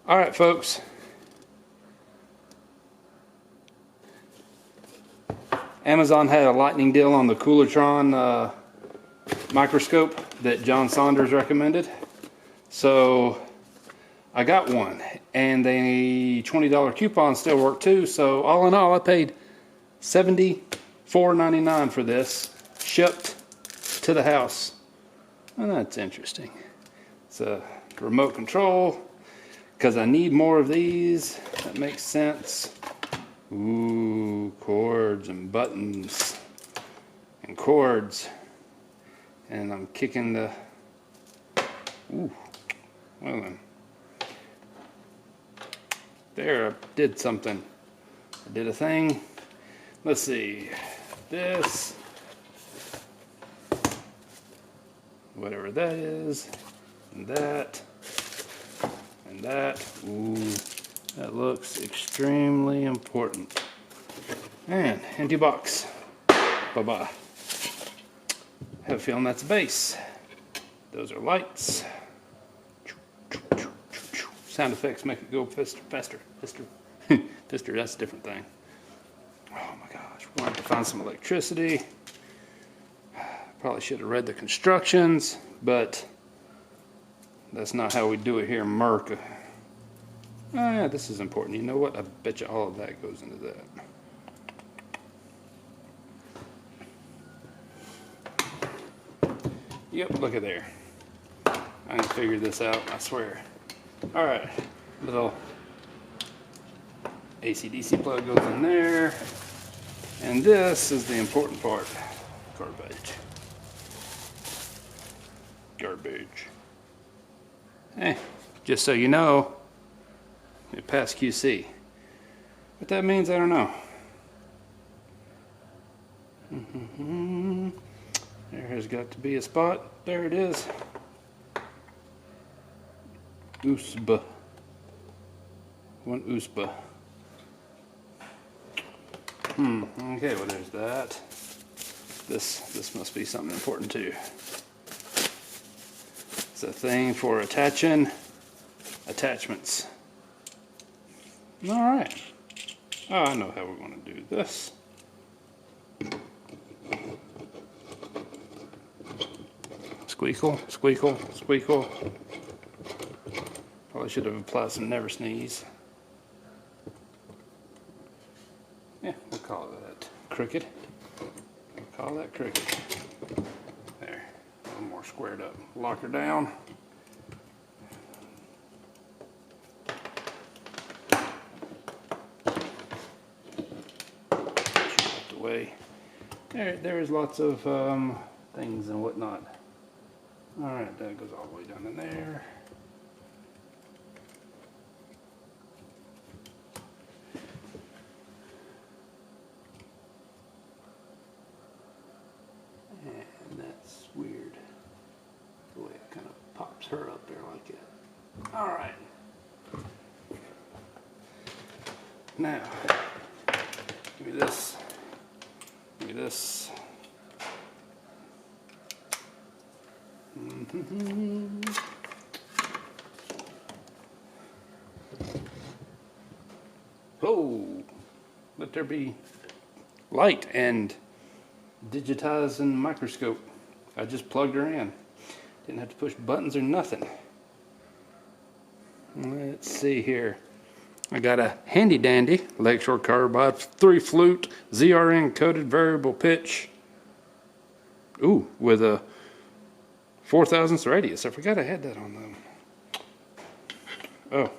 Alright folks, Amazon had a lightning deal on the Koolertron microscope that John Saunders recommended. So I got one, and the $20 coupon still worked too. So all in all, I paid $74.99 for this, shipped to the house. Well, that's interesting. It's a remote control, because I need more of these. That makes sense. Ooh, cords and buttons and cords. And I'm kicking the... Ooh, well then. There, I did something. I did a thing. Let's see. This. Whatever that is. And that. And that. Ooh, that looks extremely important. And empty box. Bye-bye. I have a feeling that's a base. Those are lights. Sound effects make it go faster. Faster. Fister, that's a different thing. Oh my gosh. We'll have to find some electricity. Probably should have read the constructions, but that's not how we do it here in America. Oh yeah, this is important. You know what? I bet you all of that goes into that. Yep, look at there. I can figure this out, I swear. Alright, little AC/DC plug goes in there. And this is the important part. Garbage. Just so you know, it passed QC. What that means, I don't know. There has got to be a spot. There it is. USB. One USB. Okay, well there's that. This must be something important too. It's a thing for attaching attachments. Alright. Oh, I know how we're going to do this. Squeakle, squeakle, squeakle. Probably should have applied some Never Sneeze. Yeah, we'll call that crooked. We'll call that crooked. There, a little more squared up. Lock her down. Out the way. There's lots of things and whatnot. Alright, that goes all the way down in there. And that's weird. The way it kind of pops her up there like that. Alright. Now, give me this. Give me this. Oh, let there be light and digitizing microscope. I just plugged her in. Didn't have to push buttons or nothing. Let's see here. I got a handy dandy electrode carbide 3 flute ZRN coated variable pitch. Ooh, with a 4/1000 radius. I forgot I had that on them. Oh,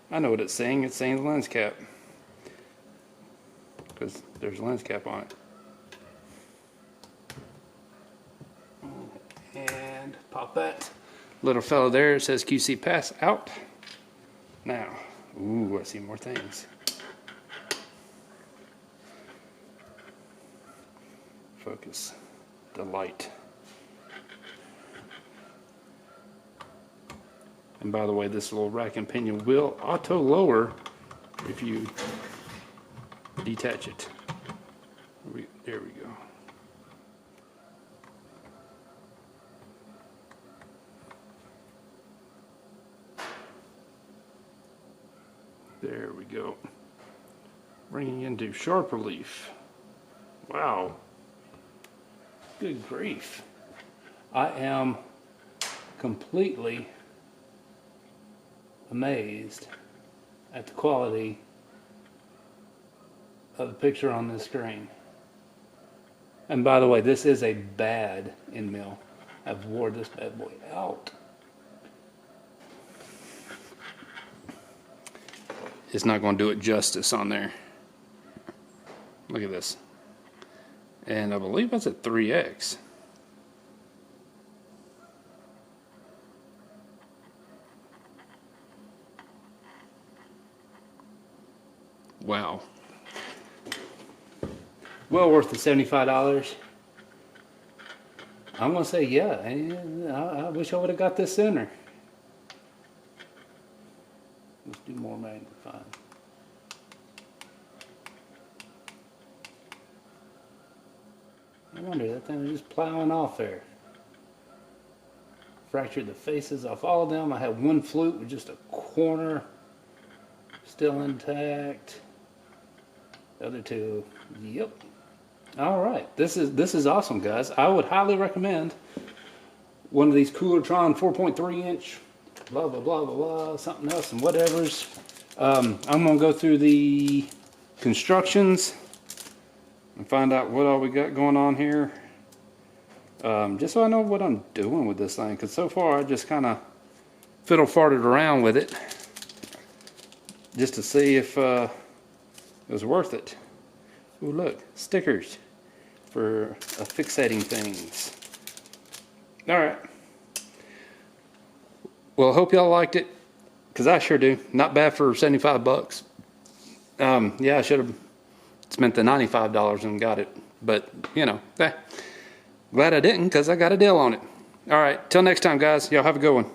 I know what it's saying. It's saying the lens cap, because there's a lens cap on it. And pop that little fellow there. It says QC pass out. Now, ooh, I see more things. Focus the light. And by the way, this little rack and pinion will auto lower if you detach it. There we go. There we go. Bringing into sharp relief. Wow. Good grief. I am completely amazed at the quality of the picture on this screen. And by the way, this is a bad end mill. I've wore this bad boy out. It's not going to do it justice on there. Look at this. And I believe that's at 3x. Wow. Well worth the $75. I'm going to say yeah. I wish I would have got this sooner. Let's do more magnifying. I wonder, that thing was just plowing off there. Fractured the faces off all of them. I had one flute with just a corner still intact. The other two, yep. All right, this is awesome, guys. I would highly recommend one of these Koolertron 4.3 inch, blah blah blah blah blah, something else and whatever's. I'm gonna go through the constructions and find out what all we got going on here, just so I know what I'm doing with this thing. Because so far I just kind of fiddle farted around with it, just to see if it was worth it. Ooh, look, stickers for fixating things. All right. Well, I hope y'all liked it, because I sure do. Not bad for 75 bucks. Yeah, I should have spent the $95 and got it, but you know, glad I didn't, because I got a deal on it. All right, till next time, guys. Y'all have a good one.